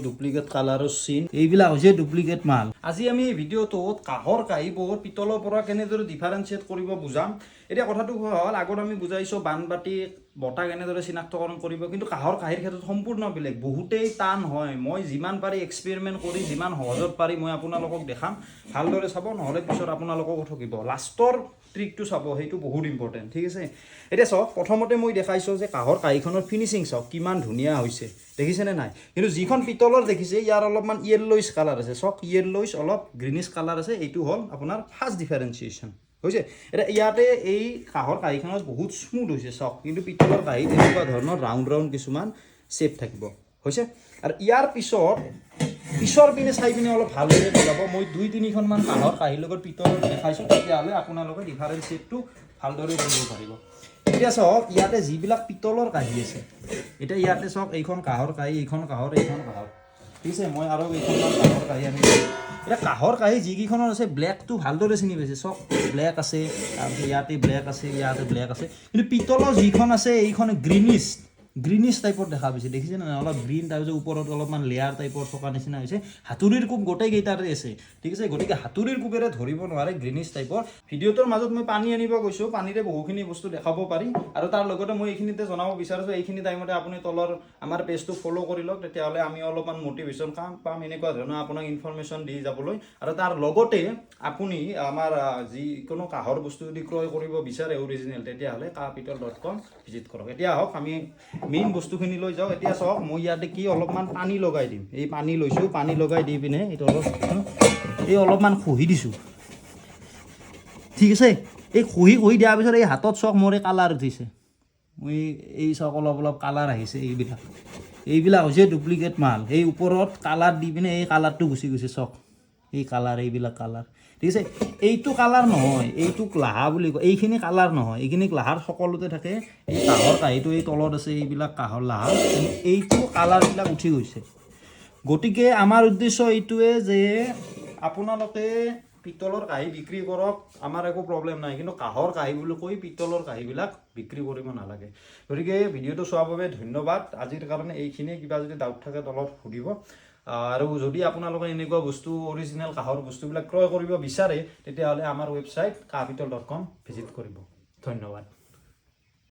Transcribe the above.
duplicate কালাৰৰ চিন এইবিলাক হৈছে ডুপ্লিকেট মাল আজি আমি ভিডিঅ'টোত কাহৰ কাঁহীবোৰ পিতলৰ পৰা কেনেদৰে ডিফাৰেন্সিয়েট কৰিব বুজাম এতিয়া কথাটো হ'ল আগত আমি বুজাইছো বানবাতি বটা কেনেদৰে চিনাক্তকৰণ কৰিব কিন্তু কাহৰ কাঁহীৰ ক্ষেত্ৰত সম্পূৰ্ণ বেলেগ বহুতেই টান হয় মই যিমান পাৰি এক্সপেৰিমেন্ট কৰি যিমান সহজত পাৰি মই আপোনালোকক দেখাম ভালদৰে চাব নহলে পিছত আপোনালোকক ঠকিব লাষ্টৰ ট্ৰিকটো চাব সেইটো বহুত ইম্পৰ্টেন্ট ঠিক আছে এতিয়া চাওক প্ৰথমতে মই দেখাইছো যে কাহৰ কাঁহীখনৰ ফিনিশিং চাওক কিমান ধুনীয়া হৈছে দেখিছেনে নাই কিন্তু যিখন পিতলৰ দেখিছে ইয়াৰ অলপমান ইয়েলোইশ কালাৰ আছে চাওক ইয়েলোইশ অলপ গ্ৰীনিশ কালাৰ আছে এইটো হ'ল আপোনাৰ ফাৰ্ষ্ট ডিফাৰেন্সিয়েশ্যন হৈছে এটা ইয়াতে এই কাহৰ কাঁহীখনত বহুত স্মুথ হৈছে চাওক কিন্তু পিতলৰ কাঁহীত এনেকুৱা ধৰণৰ ৰাউণ্ড ৰাউণ্ড কিছুমান শেপ থাকিব হৈছে আৰু ইয়াৰ পিছৰ পিনে চাই পিনে অলপ ভালদৰে বজাব মই 2-3খন মান কাহৰ কাঁহীৰ লগত পিতলৰ দেখাইছোঁ তেতিয়াহ'লে আপোনালোকে ডিফাৰেন্সিয়েটটো ভালদৰে কৰিব পাৰিব এতিয়া চাওক ইয়াতে যিবিলাক পিতলৰ কাঁহী আছে এতিয়া ইয়াতে চাওক এইখন কাহৰ কাঁহী এইখন কাহৰ ঠিক আছে মই আৰু এইখনমান কাহৰ কাঁহী আনি এতিয়া কাহৰ কাঁহী যিকেইখনৰ আছে ব্লেকটো ভালদৰে চিনি পাইছে চাওক ব্লেক আছে তাৰপিছত ইয়াতে ব্লেক আছে ইয়াতে ব্লেক আছে কিন্তু পিতলৰ যিখন আছে এইখন গ্ৰীনিছ টাইপৰ দেখা পাইছে দেখিছে না অলপ গ্ৰীণ তাৰপিছত ওপৰত অলপমান লেয়াৰ টাইপৰ থকা নিচিনা হৈছে হাতুৰিৰ কোব গোটেই কেইটাৰে আছে ঠিক আছে গতিকে হাতুৰিৰ কোবেৰে ধৰিব নোৱাৰে গ্ৰীনিছ টাইপৰ ভিডিঅ'টোৰ মাজত মই পানী আনিব গৈছোঁ পানীৰে বহুখিনি বস্তু দেখাব পাৰি আৰু তাৰ লগতে মই এইখিনিতে জনাব বিচাৰিছোঁ এইখিনি টাইমতে আপুনি তলৰ আমাৰ পেজটো ফ'ল' কৰি লওক তেতিয়াহ'লে আমি অলপমান মটিভেশ্যন পাম এনেকুৱা ধৰণৰ আপোনাক ইনফৰমেশ্যন দি যাবলৈ আৰু তাৰ লগতে আপুনি আমাৰ যিকোনো কাহৰ বস্তু যদি ক্ৰয় কৰিব বিচাৰে অৰিজিনেল তেতিয়াহ'লে kahpital.com ভিজিট কৰক এতিয়া আহক আমি মেইন বস্তুখিনি লৈ যাওঁ এতিয়া চাওক মই ইয়াতে কি অলপমান পানী লগাই দিম এই পানী লৈছোঁ পানী লগাই দি পিনে এইটো অলপমান খহি দিছোঁ ঠিক আছে এই খহি দিয়াৰ পিছত এই হাতত চাওক মোৰ এই কালাৰ উঠিছে মই এই চাওক অলপ কালাৰ আহিছে এইবিলাক হৈছে ডুপ্লিকেট মাল এই ওপৰত কালাৰ দি পিনে এই কালাৰটো গুচি গৈছে চাওক এই কালাৰ এইবিলাক কালাৰ ঠিক আছে এইটো কালাৰ নহয় এইটোক লাহা বুলি কয় এইখিনি কালাৰ নহয় এইখিনি লাহাৰ সকলোতে থাকে এই কাহৰ কাঁহীটো এই তলত আছে এইবিলাক কাহৰ লাহা এইটো কালাৰবিলাক উঠি গৈছে গতিকে আমাৰ উদ্দেশ্য এইটোৱে যে আপোনালোকে পিতলৰ কাঁহী বিক্ৰী কৰক আমাৰ একো প্ৰব্লেম নাই কিন্তু কাহৰ কাঁহী বুলি কৈ পিতলৰ কাঁহীবিলাক বিক্ৰী কৰিব নালাগে গতিকে ভিডিঅ'টো চোৱাৰ বাবে ধন্যবাদ আজিৰ কাৰণে এইখিনিয়ে কিবা যদি ডাউট থাকে তলত সুধিব আৰু যদি আপোনালোকে এনেকুৱা বস্তু অৰিজিনেল কাহৰ বস্তুবিলাক ক্ৰয় কৰিব বিচাৰে তেতিয়াহ'লে আমাৰ ৱেবছাইট kahpital.com ভিজিট কৰিব ধন্যবাদ